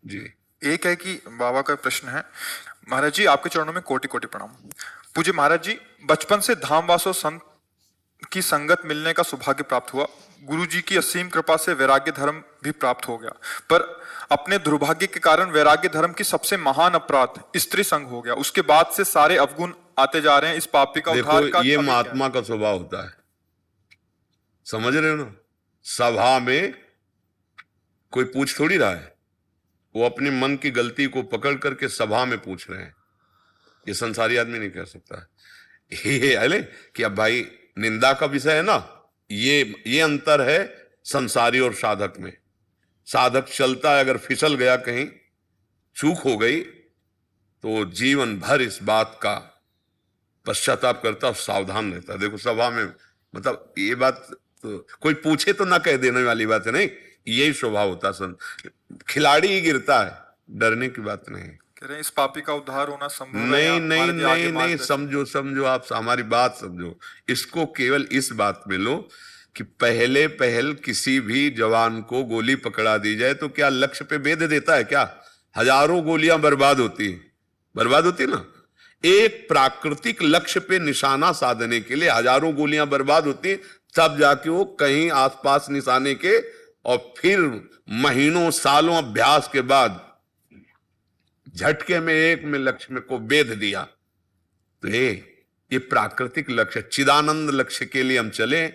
जी। एक है कि बाबा का प्रश्न है, महाराज जी आपके चरणों में कोटि कोटि प्रणाम। पूज्य महाराज जी, बचपन से धामवासो संत की संगत मिलने का सौभाग्य प्राप्त हुआ। गुरु जी की असीम कृपा से वैराग्य धर्म भी प्राप्त हो गया, पर अपने दुर्भाग्य के कारण वैराग्य धर्म की सबसे महान अपराध स्त्री संग हो गया। उसके बाद से सारे अवगुण आते जा रहे हैं। इस पापी का देखो, उद्धार का ये अभी क्या है? महात्मा का स्वभाव होता है, समझ रहे हो ना। सभा में कोई पूछ थोड़ी रहा है, वो अपने मन की गलती को पकड़ करके सभा में पूछ रहे हैं। ये संसारी आदमी नहीं कर सकता। ये अले कि अब भाई निंदा का विषय है ना, ये अंतर है संसारी और साधक में। साधक चलता है, अगर फिसल गया कहीं, चूक हो गई, तो जीवन भर इस बात का पश्चाताप करता और सावधान रहता है। देखो सभा में, मतलब ये बात तो कोई पूछे तो ना कह देने वाली बात है, नहीं, यही स्वभाव होता है। खिलाड़ी ही गिरता है, डरने की बात नहीं। कह रहे हैं इस पापी का उद्धार होना संभव है, या नहीं नहीं महाराज जी आगे नहीं नहीं, मार्गदर्शन? समझो समझो, आप हमारी बात समझो। इसको केवल इस बात में लो कि पहले पहल किसी भी जवान को गोली पकड़ा दी जाए तो क्या लक्ष्य पे भेद देता है क्या? हजारों गोलियां बर्बाद होती ना। एक प्राकृतिक लक्ष्य पे निशाना साधने के लिए हजारों गोलियां बर्बाद होती, तब जाके वो कहीं आसपास निशाने के, और फिर महीनों सालों अभ्यास के बाद झटके में एक में लक्ष्य में को बेध दिया। तो ये प्राकृतिक लक्ष्य, चिदानंद लक्ष्य के लिए हम चले,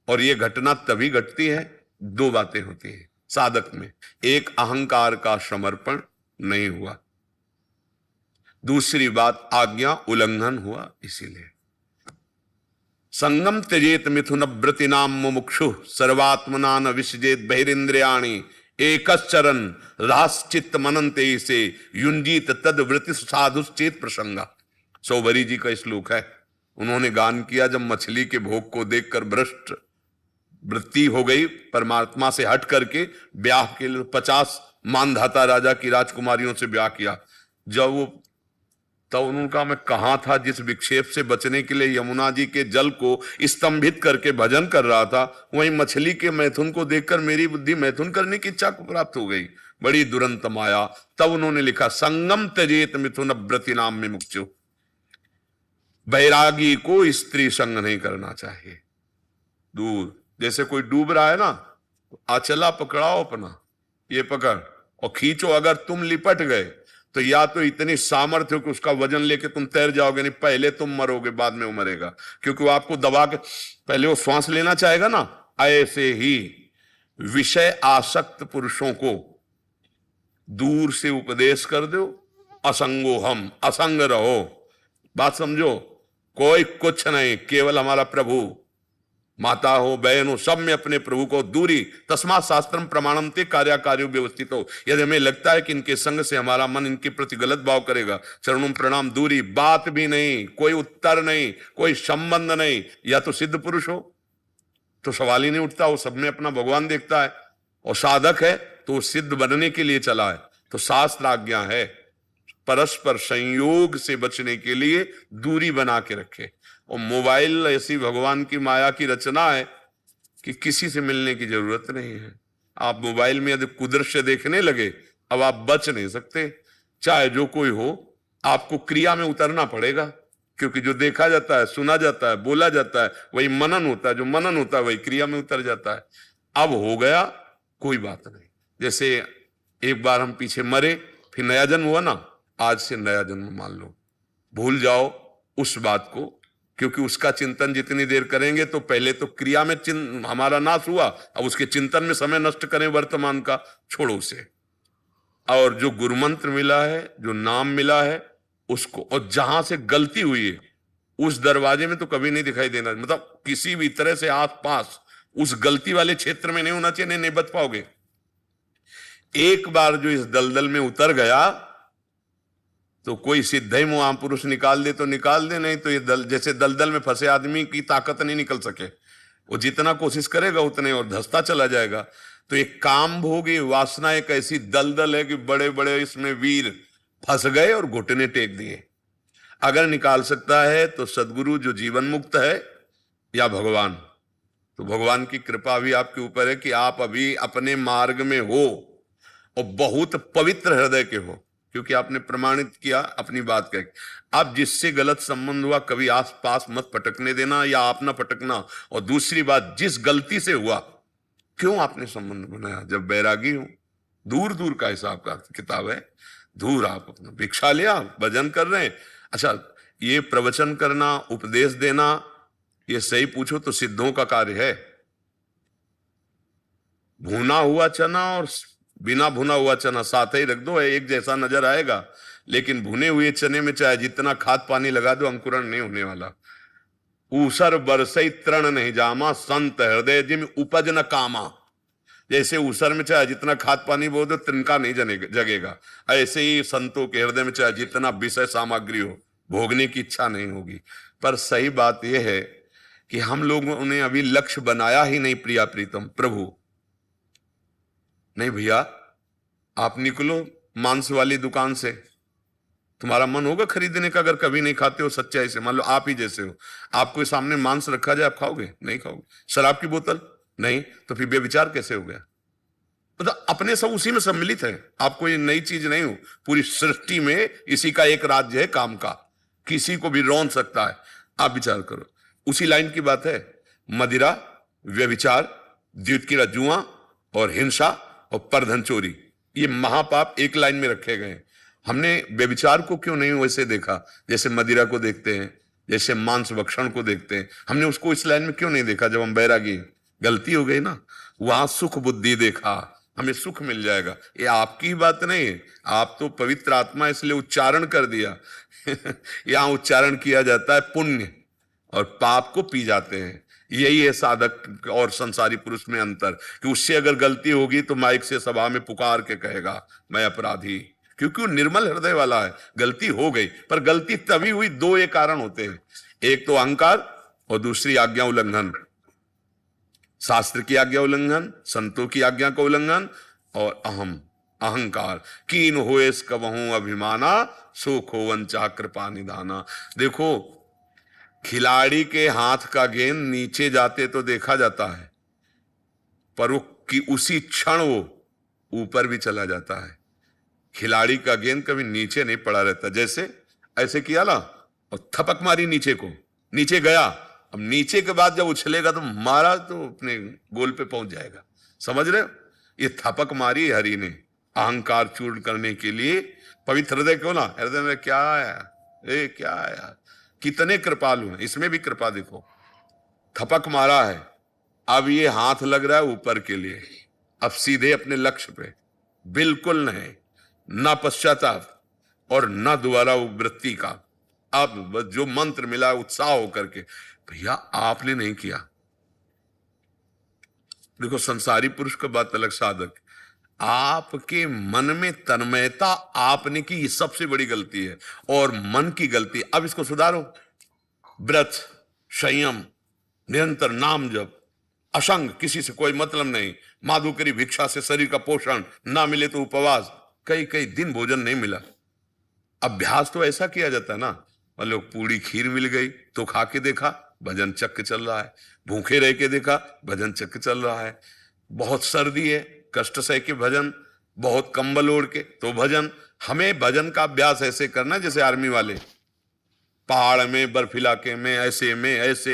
और ये घटना तभी घटती है, दो बातें होती है साधक में। एक, अहंकार का समर्पण नहीं हुआ। दूसरी बात, आज्ञा उल्लंघन हुआ। इसीलिए संगम त्यजेत मिथुन व्रति नाम मुमुक्षु सर्वात्मना न विसजेत बहिरिंद्रियाणि एकश्चरन राश्चित मनंते से युंजीत तद वृत्ति साधुश्चेत प्रसंगा। सौभरी जी का श्लोक है। उन्होंने गान किया, जब मछली के भोग को देखकर भ्रष्ट वृत्ति हो गई, परमात्मा से हट करके ब्याह के लिए 50 मानधाता राजा की राजकुमारियों से ब्याह किया। जब वो, तब उन्होंने कहा, मैं कहां था जिस विक्षेप से बचने के लिए यमुना जी के जल को स्तंभित करके भजन कर रहा था, वहीं मछली के मैथुन को देखकर मेरी बुद्धि मैथुन करने की इच्छा को प्राप्त हो गई। बड़ी दुरंत माया। तब उन्होंने लिखा, संगम त्यजेत मिथुन व्रति नाम में मुक्षु। बैरागी को स्त्री संग नहीं करना चाहिए, दूर। जैसे कोई डूब रहा है ना, तो आचला पकड़ाओ अपना, ये पकड़ और खींचो। अगर तुम लिपट गए तो या तो इतनी सामर्थ्य हो कि उसका वजन लेके तुम तैर जाओगे, नहीं पहले तुम मरोगे, बाद में वो मरेगा, क्योंकि वो आपको दबा के पहले वो श्वास लेना चाहेगा ना। ऐसे ही विषय आसक्त पुरुषों को दूर से उपदेश कर दो, असंगो हम, असंग रहो। बात समझो, कोई कुछ नहीं, केवल हमारा प्रभु। माता हो, बहन हो, सब में अपने प्रभु को दूरी। तस्मात् शास्त्रम प्रमाणम ते कार्याकार्यो व्यवस्थित हो। यदि हमें लगता है कि इनके संग से हमारा मन इनके प्रति गलत भाव करेगा, चरणों में प्रणाम, दूरी। बात भी नहीं, कोई उत्तर नहीं, कोई संबंध नहीं। या तो सिद्ध पुरुष हो तो सवाल ही नहीं उठता, वो सब में अपना भगवान देखता है, और साधक है तो वो सिद्ध बनने के लिए चला है। तो शास्त्र आज्ञा है, परस्पर संयोग से बचने के लिए दूरी बना के रखे। और मोबाइल ऐसी भगवान की माया की रचना है कि किसी से मिलने की जरूरत नहीं है। आप मोबाइल में यदि कुदृश्य देखने लगे, अब आप बच नहीं सकते। चाहे जो कोई हो, आपको क्रिया में उतरना पड़ेगा, क्योंकि जो देखा जाता है, सुना जाता है, बोला जाता है, वही मनन होता है। जो मनन होता है वही क्रिया में उतर जाता है। अब हो गया, कोई बात नहीं। जैसे एक बार हम पीछे मरे, फिर नया जन्म हुआ ना, आज से नया जन्म मान लो। भूल जाओ उस बात को, क्योंकि उसका चिंतन जितनी देर करेंगे, तो पहले तो क्रिया में हमारा नाश हुआ, अब उसके चिंतन में समय नष्ट करें वर्तमान का, छोड़ो उसे। और जो गुरु मंत्र मिला है, जो नाम मिला है, उसको, और जहां से गलती हुई है उस दरवाजे में तो कभी नहीं दिखाई देना। मतलब किसी भी तरह से आस पास उस गलती वाले क्षेत्र में नहीं होना चाहिए, नहीं बच पाओगे। एक बार जो इस दलदल में उतर गया, तो कोई सिद्ध ही महापुरुष निकाल दे तो निकाल दे, नहीं तो ये जैसे दलदल में फंसे आदमी की ताकत नहीं निकल सके। वो जितना कोशिश करेगा उतने और धंसता चला जाएगा। तो एक काम भोगी वासना एक ऐसी दलदल है कि बड़े बड़े इसमें वीर फंस गए और घुटने टेक दिए। अगर निकाल सकता है तो सदगुरु जो जीवन मुक्त है, या भगवान। तो भगवान की कृपा भी आपके ऊपर है कि आप अभी अपने मार्ग में हो, और बहुत पवित्र हृदय के हो, क्योंकि आपने प्रमाणित किया अपनी बात कह के। आप जिससे गलत संबंध हुआ कभी आस पास मत पटकने देना, या आप ना पटकना। और दूसरी बात, जिस गलती से हुआ क्यों आपने संबंध बनाया? जब बैरागी हो, दूर दूर का हिसाब का किताब है, दूर आप अपना भिक्षा लिया, भजन कर रहे हैं। अच्छा, ये प्रवचन करना, उपदेश देना, ये सही पूछो तो सिद्धों का कार्य है। भुना हुआ चना और बिना भुना हुआ चना साथ ही रख दो, एक जैसा नजर आएगा, लेकिन भुने हुए चने में चाहे जितना खाद पानी लगा दो, अंकुरण नहीं होने वाला। ऊसर बरसई तृण नहीं जामा, संत हृदय जिम उपज न कामा। जैसे ऊसर में चाहे जितना खाद पानी बो दो, तिनका नहीं जगेगा, ऐसे ही संतों के हृदय में चाहे जितना विषय सामग्री हो, भोगने की इच्छा नहीं होगी। पर सही बात यह है कि हम लोगों ने अभी लक्ष्य बनाया ही नहीं, प्रिया प्रीतम प्रभु। नहीं भैया, आप निकलो मांस वाली दुकान से, तुम्हारा मन होगा खरीदने का? अगर कभी नहीं खाते हो सच्चाई से, मान लो आप ही जैसे हो, आपके सामने मांस रखा जाए, आप खाओगे? नहीं खाओगे। शराब की बोतल नहीं, तो फिर बेविचार कैसे हो गया? मतलब अपने सब उसी में सम्मिलित है, आप कोई नई चीज नहीं हो। पूरी सृष्टि में इसी का एक राज्य है काम का, किसी को भी रौन सकता है। आप विचार करो, उसी लाइन की बात है। मदिरा, व्यभिचार, द्वितीय जुआ और हिंसा और परधन चोरी, ये महापाप एक लाइन में रखे गए हैं। हमने व्यभिचार को क्यों नहीं वैसे देखा, जैसे मदिरा को देखते हैं, जैसे मांस भक्षण को देखते हैं? हमने उसको इस लाइन में क्यों नहीं देखा? जब हम बैरागी, गलती हो गई ना, वहां सुख बुद्धि देखा, हमें सुख मिल जाएगा। ये आपकी ही बात नहीं है, आप तो पवित्र आत्मा इसलिए उच्चारण कर दिया। यहां उच्चारण किया जाता है पुण्य, और पाप को पी जाते हैं। यही है साधक और संसारी पुरुष में अंतर, कि उससे अगर गलती होगी तो माइक से सभा में पुकार के कहेगा मैं अपराधी, क्योंकि वो निर्मल हृदय वाला है। गलती हो गई, पर गलती तभी हुई, दो एक कारण होते हैं, एक तो अहंकार और दूसरी आज्ञा उल्लंघन। शास्त्र की आज्ञा उल्लंघन, संतों की आज्ञा का उल्लंघन, और अहंकार। कीन होएस कबहूं अभिमाना, सो खोवन चाह कृपा निधाना। देखो, खिलाड़ी के हाथ का गेंद नीचे जाते तो देखा जाता है, पर वो कि उसी क्षण वो ऊपर भी चला जाता है। खिलाड़ी का गेंद कभी नीचे नहीं पड़ा रहता। जैसे ऐसे किया ना और थपक मारी नीचे को, नीचे गया, अब नीचे के बाद जब उछलेगा तो मारा तो अपने गोल पे पहुंच जाएगा। समझ रहे हो? ये थपक मारी हरि ने अहंकार चूर्ण करने के लिए। पवित्र हृदय क्यों ना, हृदय में क्या आया, क्या आया, कितने कृपालु हैं, इसमें भी कृपा देखो। थपक मारा है, अब ये हाथ लग रहा है ऊपर के लिए, अब सीधे अपने लक्ष्य पे, बिल्कुल नहीं, ना पश्चाताप और ना दोबारा वृत्ति का। अब जो मंत्र मिला उत्साह होकर के, भैया आपने नहीं किया। देखो, संसारी पुरुष का बात अलग, साधक आपके मन में तन्मयता आपने की, ये सबसे बड़ी गलती है, और मन की गलती। अब इसको सुधारो। व्रत, संयम, निरंतर नाम जप, असंग, किसी से कोई मतलब नहीं, माधुकरी भिक्षा से शरीर का पोषण, ना मिले तो उपवास, कई कई दिन भोजन नहीं मिला। अभ्यास तो ऐसा किया जाता है ना, मतलब पूरी खीर मिल गई तो खा के देखा, भजन चक्र चल रहा है। भूखे रह के देखा, भजन चक्र चल रहा है। बहुत सर्दी है, कष्ट सह के भजन, बहुत कंबल ओढ़ के तो भजन। हमें भजन का अभ्यास ऐसे करना जैसे आर्मी वाले, पहाड़ में, बर्फ इलाके में, ऐसे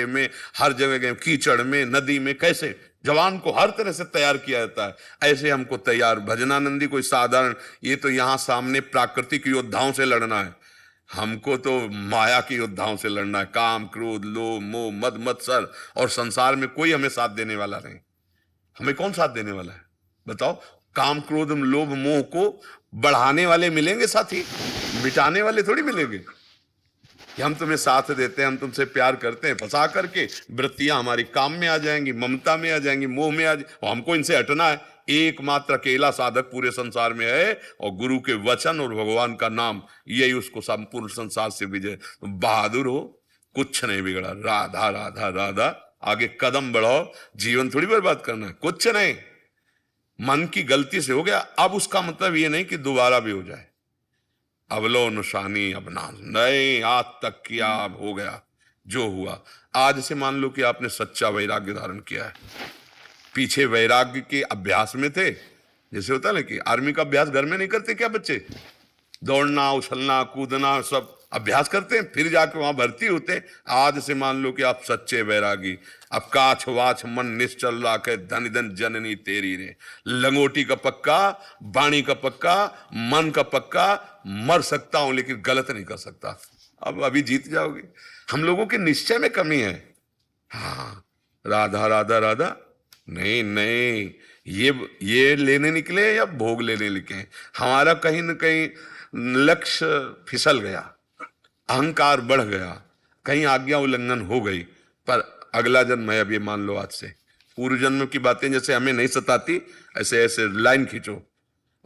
में हर जगह गए, कीचड़ में, नदी में, कैसे जवान को हर तरह से तैयार किया जाता है, ऐसे हमको तैयार। भजनानंदी कोई साधारण, ये तो यहां सामने प्राकृतिक योद्धाओं से लड़ना है, हमको तो माया के योद्धाओं से लड़ना है। काम, क्रोध, लोभ, मोह, मद मत्सर, और संसार में कोई हमें साथ देने वाला नहीं। हमें कौन साथ देने वाला है बताओ? काम, क्रोध, लोभ, मोह को बढ़ाने वाले मिलेंगे साथी, मिटाने वाले थोड़ी मिलेंगे। कि हम तुम्हें साथ देते हैं, हम तुमसे प्यार करते हैं, फंसा करके वृत्तियां हमारी काम में आ जाएंगी, ममता में आ जाएंगी, मोह में आ जाएंगी, हमको इनसे हटना है। एकमात्र अकेला साधक पूरे संसार में है, और गुरु के वचन और भगवान का नाम, यही उसको संपूर्ण संसार से विजय। बहादुर हो, कुछ नहीं बिगड़ा, राधा राधा राधा, आगे कदम बढ़ाओ, जीवन थोड़ी बर्बाद करना है, कुछ नहीं। मन की गलती से हो गया, अब उसका मतलब ये नहीं कि दोबारा भी हो जाए। अवलो नुशानी अब ना नहीं, आज तक किया, अब हो गया जो हुआ। आज से मान लो कि आपने सच्चा वैराग्य धारण किया है, पीछे वैराग्य के अभ्यास में थे, जैसे होता है ना कि आर्मी का अभ्यास घर में नहीं करते क्या बच्चे, दौड़ना उछलना कूदना सब अभ्यास करते हैं, फिर जाके वहां भर्ती होते हैं। आज से मान लो कि आप सच्चे बैरागी, अब काछ वाछ मन निश्चल राखे, धन धन जननी तेरी रे, लंगोटी का पक्का, बाणी का पक्का, मन का पक्का, मर सकता हूं लेकिन गलत नहीं कर सकता। अब अभी जीत जाओगे। हम लोगों के निश्चय में कमी है। हाँ, राधा राधा राधा नहीं नहीं, ये लेने निकले या भोग लेने निकले, हमारा कहीं न कहीं लक्ष्य फिसल गया, अहंकार बढ़ गया, कहीं आज्ञा उल्लंघन हो गई। पर अगला जन्म है, अब ये मान लो आज से। पूर्व जन्म की बातें जैसे हमें नहीं सताती, ऐसे ऐसे लाइन खींचो,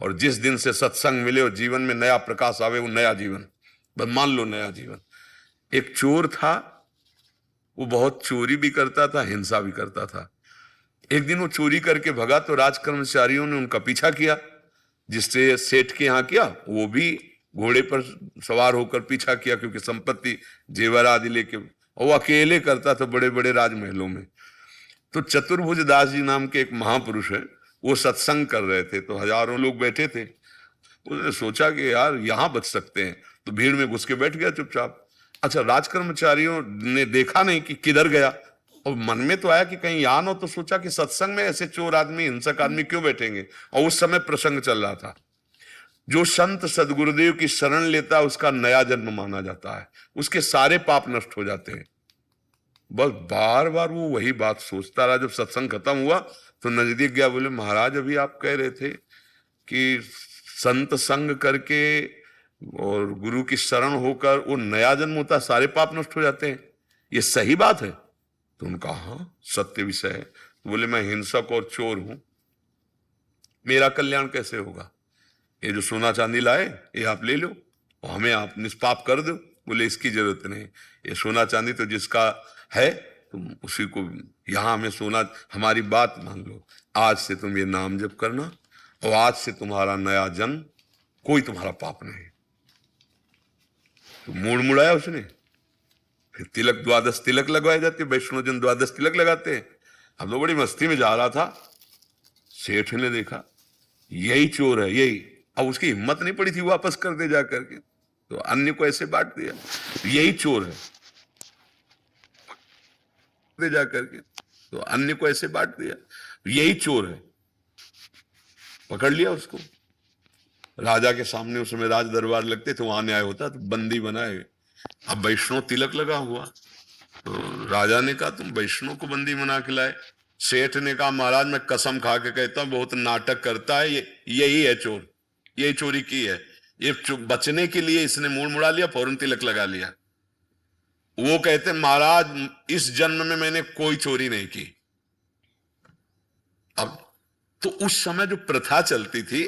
और जिस दिन से सत्संग मिले और जीवन में नया प्रकाश आवे, वो नया जीवन, बस मान लो नया जीवन। एक चोर था, वो बहुत चोरी भी करता था, हिंसा भी करता था। एक दिन वो चोरी करके भगा तो राज कर्मचारियों ने उनका पीछा किया, जिससे सेठ के यहां किया, वो भी घोड़े पर सवार होकर पीछा किया, क्योंकि संपत्ति जेवर आदि लेके, और वो अकेले करता था बड़े बड़े राजमहलों में। तो चतुर्भुज दास जी नाम के एक महापुरुष है, वो सत्संग कर रहे थे, तो हजारों लोग बैठे थे। उसने सोचा कि यार यहां बच सकते हैं, तो भीड़ में घुस के बैठ गया चुपचाप। अच्छा, राज कर्मचारियों ने देखा नहीं कि किधर गया, और मन में तो आया कि कहीं यहां हो, तो सोचा कि सत्संग में ऐसे चोर आदमी हिंसक आदमी क्यों बैठेंगे। और उस समय प्रसंग चल रहा था, जो संत सदगुरुदेव की शरण लेता है उसका नया जन्म माना जाता है, उसके सारे पाप नष्ट हो जाते हैं। बस बार बार वो वही बात सोचता रहा। जब सत्संग खत्म हुआ तो नजदीक गया, बोले महाराज अभी आप कह रहे थे कि संत संग करके और गुरु की शरण होकर वो नया जन्म होता है, सारे पाप नष्ट हो जाते हैं, ये सही बात है? तो उनका हाँ सत्य विषय है। बोले मैं हिंसक और चोर हूं, मेरा कल्याण कैसे होगा? ये जो सोना चांदी लाए ये आप ले लो और हमें आप निष्पाप कर दो। बोले इसकी जरूरत नहीं, ये सोना चांदी तो जिसका है तुम उसी को, यहां हमें सोना, हमारी बात मान लो, आज से तुम ये नाम जप करना और आज से तुम्हारा नया जन्म, कोई तुम्हारा पाप नहीं। तो मोड़ मुड़ाया उसने। फिर तिलक, द्वादश तिलक लगवाए जाते, वैष्णव जन द्वादश तिलक लगाते हैं। हम लोग बड़ी मस्ती में जा रहा था, सेठ ने देखा यही चोर है यही, अब उसकी हिम्मत नहीं पड़ी थी वापस कर दे जा करके, तो अन्य को ऐसे बांट दिया, यही चोर है दे जा करके, तो अन्य को ऐसे बांट दिया, यही चोर है। पकड़ लिया उसको, राजा के सामने उस समय राज दरबार लगते थे, वहां न्याय होता, तो बंदी बनाए। अब वैष्णव तिलक लगा हुआ, तो राजा ने कहा तुम वैष्णव को बंदी बना के लाए। सेठ ने कहा महाराज मैं कसम खा के कहता हूं बहुत नाटक करता है, यही है चोर, यही चोरी की है, ये बचने के लिए इसने मुड़ मुड़ा लिया, फौरन तिलक लगा लिया। वो कहते महाराज इस जन्म में मैंने कोई चोरी नहीं की। अब तो उस समय जो प्रथा चलती थी,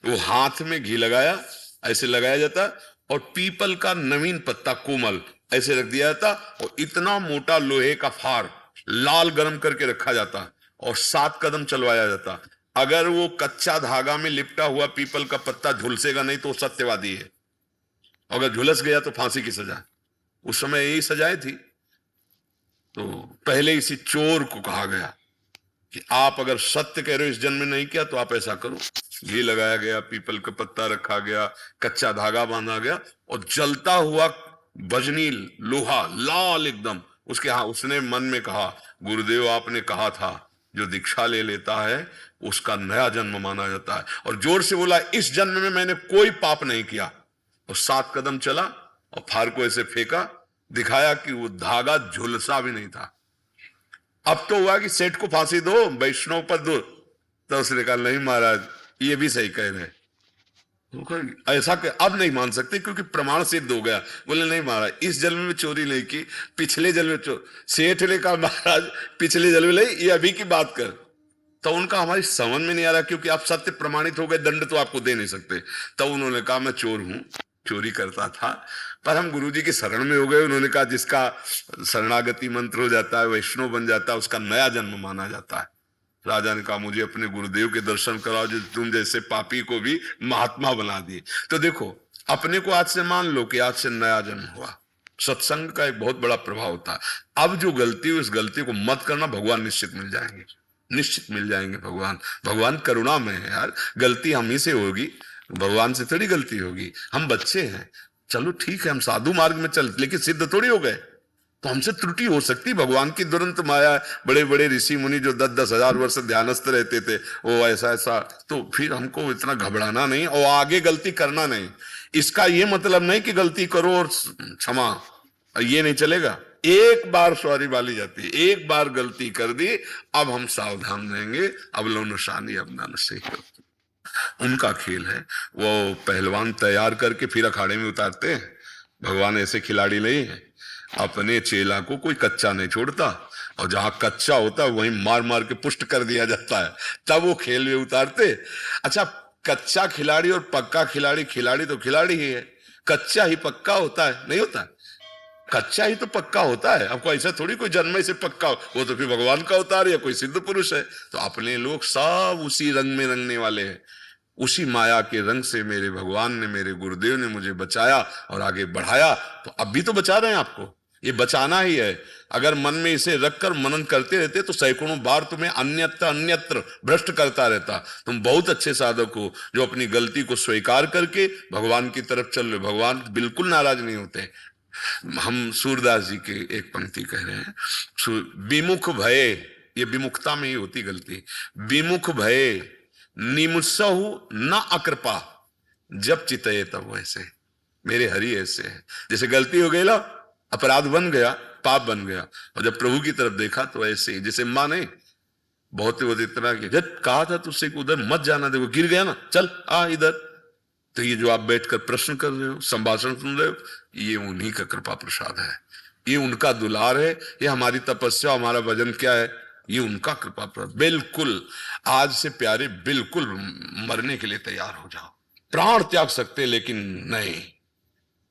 वो हाथ में घी लगाया, ऐसे लगाया जाता, और पीपल का नवीन पत्ता कोमल ऐसे रख दिया जाता, और इतना मोटा लोहे का फार लाल गरम करके रखा जाता, और 7 कदम चलवाया जाता। अगर वो कच्चा धागा में लिपटा हुआ पीपल का पत्ता झुलसेगा नहीं तो वो सत्यवादी है, अगर झुलस गया तो फांसी की सजा। उस समय यही सजाएं थी। तो पहले इसी चोर को कहा गया कि आप अगर सत्य कह रहे हो इस जन्म में नहीं किया तो आप ऐसा करो। घी लगाया गया, पीपल का पत्ता रखा गया, कच्चा धागा बांधा गया, और जलता हुआ बजनी लोहा लाल एकदम उसके, हाँ उसने मन में कहा गुरुदेव आपने कहा था जो दीक्षा ले लेता है उसका नया जन्म माना जाता है, और जोर से बोला इस जन्म में मैंने कोई पाप नहीं किया, और 7 कदम चला और फार को ऐसे फेंका, दिखाया कि वो धागा झुलसा भी नहीं था। अब तो हुआ कि सेठ को फांसी दो, वैष्णव पर दो, तो उसने कहा नहीं महाराज ये भी सही कह रहे, ऐसा अब नहीं मान सकते क्योंकि प्रमाण सिद्ध हो गया। बोले नहीं महाराज इस जन्म में चोरी नहीं की, पिछले जन्म में चोर। सेठ ने कहा महाराज पिछले जन्म में नहीं, ये अभी की बात कर। तो उनका हमारी समझ में नहीं आ रहा, क्योंकि आप सत्य प्रमाणित हो गए, दंड तो आपको दे नहीं सकते। तब उन्होंने कहा मैं चोर हूं, चोरी करता था, पर हम गुरुजी की शरण में हो गए। उन्होंने कहा जिसका शरणागति मंत्र हो जाता है, वैष्णव बन जाता है, उसका नया जन्म माना जाता है। राजा ने कहा मुझे अपने गुरुदेव के दर्शन कराओ जो तुम जैसे पापी को भी महात्मा बना दिए। तो देखो अपने को आज से मान लो कि आज से नया जन्म हुआ। सत्संग का एक बहुत बड़ा प्रभाव होता है। अब जो गलती हो इस गलती को मत करना, भगवान निश्चित मिल जाएंगे, निश्चित मिल जाएंगे भगवान। भगवान करुणा में है यार, गलती हम ही से होगी, भगवान से थोड़ी गलती होगी। हम बच्चे हैं, चलो ठीक है, हम साधु मार्ग में चल, लेकिन सिद्ध थोड़ी हो गए, तो हमसे त्रुटि हो सकती। भगवान की दुरंत माया, बड़े बड़े ऋषि मुनि जो 10-10 हजार वर्ष ध्यानस्थ रहते थे, वो ऐसा ऐसा, तो फिर हमको इतना घबराना नहीं और आगे गलती करना नहीं। इसका ये मतलब नहीं कि गलती करो और क्षमा, ये नहीं चलेगा। एक बार सॉरी वाली जाती है, एक बार गलती कर दी, अब हम सावधान रहेंगे। अब लो निशानी अब ना सही, उनका खेल है। वो पहलवान तैयार करके फिर अखाड़े में उतारते हैं। भगवान ऐसे खिलाड़ी नहीं है, अपने चेला को कोई कच्चा नहीं छोड़ता, और जहां कच्चा होता है वहीं मार मार के पुष्ट कर दिया जाता है, तब वो खेल में उतारते। अच्छा, कच्चा खिलाड़ी और पक्का खिलाड़ी, खिलाड़ी तो खिलाड़ी ही है, कच्चा ही पक्का होता है? नहीं होता, कच्चा ही तो पक्का होता है। आपको ऐसा थोड़ी कोई जन्म से पक्का हो, वो तो फिर भगवान का अवतार या कोई सिद्ध पुरुष है। तो अपने लोग सब उसी रंग में रंगने वाले हैं, उसी माया के रंग से मेरे भगवान ने, मेरे गुरुदेव ने मुझे बचाया और आगे बढ़ाया, तो अब भी तो बचा रहे हैं आपको, ये बचाना ही है। अगर मन में इसे रखकर मनन करते रहते तो सैकड़ों बार तुम्हें अन्यत्र अन्यत्र भ्रष्ट करता रहता। तुम बहुत अच्छे साधक हो जो अपनी गलती को स्वीकार करके भगवान की तरफ चल रहे। भगवान बिल्कुल नाराज नहीं होते। हम सूरदास जी के एक पंक्ति कह रहे हैं, विमुख भय, ये विमुखता में ही होती गलती, विमुख भय निमुत्सहु न अकृपा, जब चितये तब वैसे। मेरे हरि ऐसे है, जैसे गलती हो गई ना, अपराध बन गया, पाप बन गया, और जब प्रभु की तरफ देखा तो ऐसे ही, जैसे माँ ने बहुत इतना कि जब कहा था तुझसे उधर मत जाना, देखो गिर गया ना, चल आ इधर। तो ये जो आप बैठकर प्रश्न कर रहे हो, संभाषण सुन रहे हो, ये उन्हीं का कृपा प्रसाद है, ये उनका दुलार है। ये हमारी तपस्या, हमारा भजन क्या है, ये उनका कृपा प्रसाद। बिल्कुल आज से प्यारे, बिल्कुल मरने के लिए तैयार हो जाओ, प्राण त्याग सकते, लेकिन नहीं,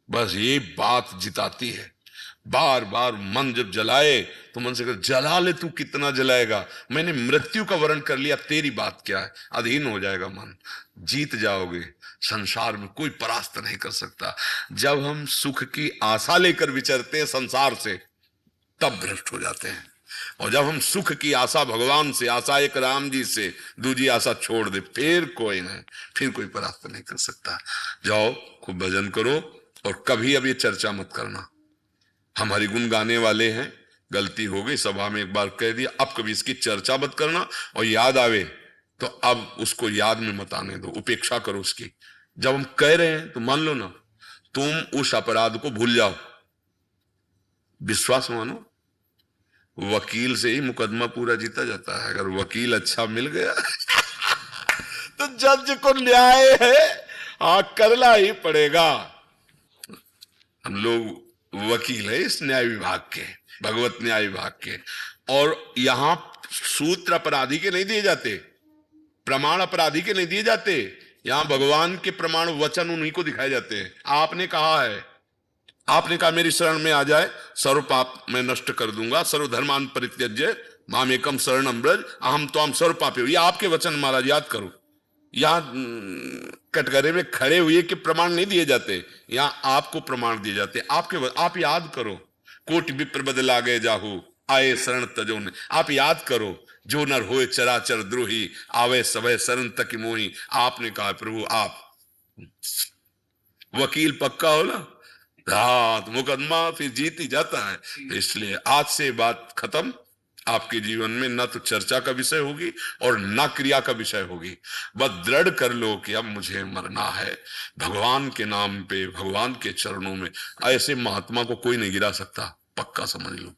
बस ये बात जिताती है। बार बार मन जब जलाए तो मन से कर, जला ले तू, कितना जलाएगा, मैंने मृत्यु का वर्ण कर लिया, तेरी बात क्या है, अधीन हो जाएगा मन, जीत जाओगे। संसार में कोई परास्त नहीं कर सकता। जब हम सुख की आशा लेकर विचरते हैं संसार से, तब भ्रष्ट हो जाते हैं। और जब हम सुख की आशा भगवान से, आशा एक राम जी से, दूसरी आशा छोड़ दे, फिर कोई नहीं, फिर कोई परास्त नहीं कर सकता। जाओ खूब भजन करो, और कभी अब ये चर्चा मत करना। हम हरिगुण गाने वाले हैं, गलती हो गई, सभा में एक बार कह दिया, अब कभी इसकी चर्चा मत करना, और याद आवे तो अब उसको याद में मत आने दो, उपेक्षा करो उसकी। जब हम कह रहे हैं तो मान लो ना, तुम उस अपराध को भूल जाओ, विश्वास मानो, वकील से ही मुकदमा पूरा जीता जाता है। अगर वकील अच्छा मिल गया तो जज को न्याय है, हाँ करना ही पड़ेगा। हम लोग वकील है इस न्याय विभाग के, भगवत न्याय विभाग के, और यहां सूत्र अपराधी के नहीं दिए जाते, प्रमाण अपराधी के नहीं दिए जाते, यहां भगवान के प्रमाण वचन उन्हीं को दिखाए जाते हैं। आपने कहा है, आपने कहा मेरी शरण में आ जाए, सर्व पाप मैं नष्ट कर दूंगा, सर्व धर्मान परित्यज्य मामेकम शरणम ब्रज अहम त्वाम सर्व पापी। ये आपके वचन महाराज, याद करो। यहां कटघरे में खड़े हुए के प्रमाण नहीं दिए जाते, यहां आपको प्रमाण दिए जाते। आप याद करो, कोटि विप्र बदला गए जाहू आए शरण तजो ने। आप याद करो, जो नर होए चराचर द्रोही आवे सभय शरण तक मोही। आपने कहा प्रभु आप वकील पक्का हो ना, रात मुकदमा फिर जीत ही जाता है। तो इसलिए आज से बात खत्म। आपके जीवन में न तो चर्चा का विषय होगी और न क्रिया का विषय होगी। बस दृढ़ कर लो कि अब मुझे मरना है भगवान के नाम पे, भगवान के चरणों में। ऐसे महात्मा को कोई नहीं गिरा सकता, पक्का समझ लो।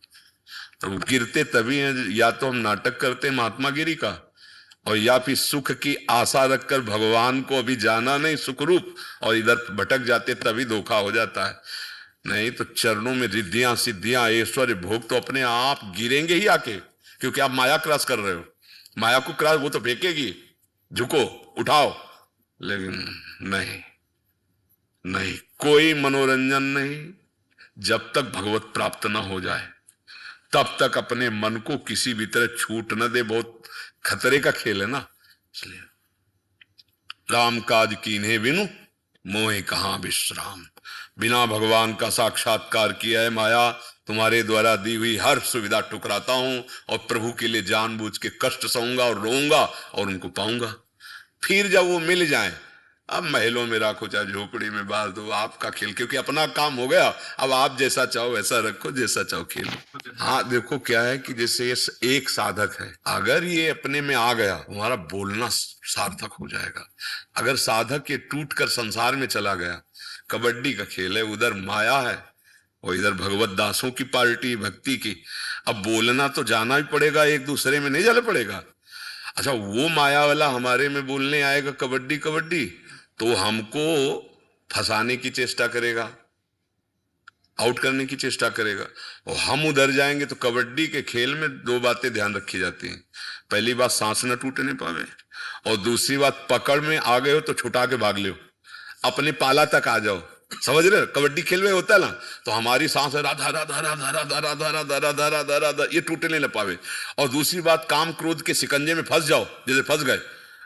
तो गिरते तभी हैं, या तो हम नाटक करते हैं महात्मा गिरी का, और या फिर सुख की आशा रखकर भगवान को अभी जाना नहीं सुख रूप, और इधर भटक जाते, तभी धोखा हो जाता है। नहीं तो चरणों में रिद्धियां सिद्धियां ऐश्वर्य भोग तो अपने आप गिरेंगे ही आके, क्योंकि आप माया क्रॉस कर रहे हो। माया को क्रॉस वो तो फेंकेगी, झुको उठाओ, लेकिन नहीं नहीं, कोई मनोरंजन नहीं। जब तक भगवत प्राप्त ना हो जाए तब तक अपने मन को किसी भी तरह छूट न दे। बहुत खतरे का खेल है ना। इसलिए राम काज कीन्हे बिनु मोहे कहाँ विश्राम। बिना भगवान का साक्षात्कार किया है माया तुम्हारे द्वारा दी हुई हर सुविधा टुकराता हूं और प्रभु के लिए जानबूझ के कष्ट सहूंगा और रोऊंगा और उनको पाऊंगा। फिर जब वो मिल जाए, अब महलों में राखो चाहे झोपड़ी में बाल दो, आपका खेल, क्योंकि अपना काम हो गया। अब आप जैसा चाहो वैसा रखो, जैसा चाहो खेलो। हाँ देखो क्या है कि जैसे ये एक साधक है, अगर ये अपने में आ गया हमारा बोलना सार्थक हो जाएगा। अगर साधक ये टूट कर संसार में चला गया, कबड्डी का खेल है, उधर माया है और इधर भगवत दासों की पार्टी भक्ति की, अब बोलना तो जाना ही पड़ेगा, एक दूसरे में नहीं जाना पड़ेगा। अच्छा वो माया वाला हमारे में बोलने आएगा कबड्डी कबड्डी, तो हमको फंसाने की चेष्टा करेगा, आउट करने की चेष्टा करेगा, और हम उधर जाएंगे। तो कबड्डी के खेल में दो बातें ध्यान रखी जाती हैं। पहली बात सांस न टूटने पावे, और दूसरी बात पकड़ में आ गए हो तो छुटा के भाग लो, अपने पाला तक आ जाओ। समझ रहे? कबड्डी खेल में होता है ना, तो हमारी सांस है धरा धरा धरा धरा धरा धरा धरा धरा धरा, ये टूटने न पावे। और दूसरी बात काम क्रोध के शिकंजे में फंस जाओ, जैसे फंस गए,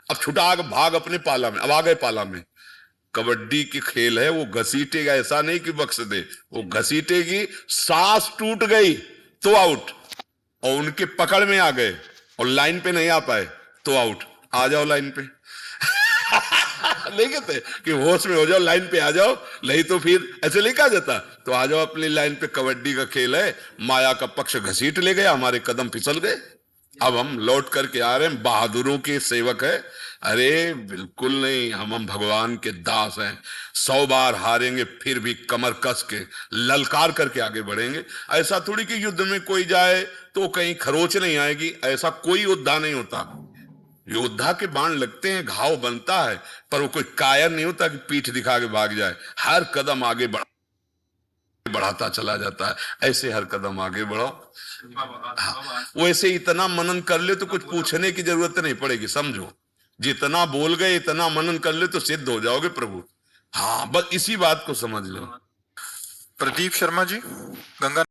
अब छुटा के भाग अपने पाला में, अब आ गए पाला में। कबड्डी की खेल है, वो घसीटेगा, ऐसा नहीं कि बख्श दे, वो घसीटेगी। सांस टूट गई तो आउट, और उनके पकड़ में आ गए और लाइन पे नहीं आ पाए तो आउट। आ जाओ लाइन पे नहीं कहते कि होश में हो जाओ, लाइन पे आ जाओ, नहीं तो फिर ऐसे नहीं कहा जाता। तो आ जाओ अपनी लाइन पे। कबड्डी का खेल है, माया का पक्ष घसीट ले गया, हमारे कदम फिसल गए, अब हम लौट करके आ रहे हैं, बहादुरों के सेवक है। अरे बिल्कुल नहीं, हम भगवान के दास हैं। 100 बार हारेंगे फिर भी कमर कस के ललकार करके आगे बढ़ेंगे। ऐसा थोड़ी कि युद्ध में कोई जाए तो कहीं खरोच नहीं आएगी, ऐसा कोई योद्धा नहीं होता। योद्धा के बाण लगते हैं, घाव बनता है, पर वो कोई कायर नहीं होता कि पीठ दिखा के भाग जाए। हर कदम आगे बढ़ाता चला जाता है। ऐसे हर कदम आगे बढ़ो। हाँ, वैसे इतना मनन कर ले तो कुछ पूछने की जरूरत नहीं पड़ेगी। समझो, जितना बोल गए इतना मनन कर ले तो सिद्ध हो जाओगे प्रभु। हाँ बस इसी बात को समझ लो। प्रदीप शर्मा जी, गंगा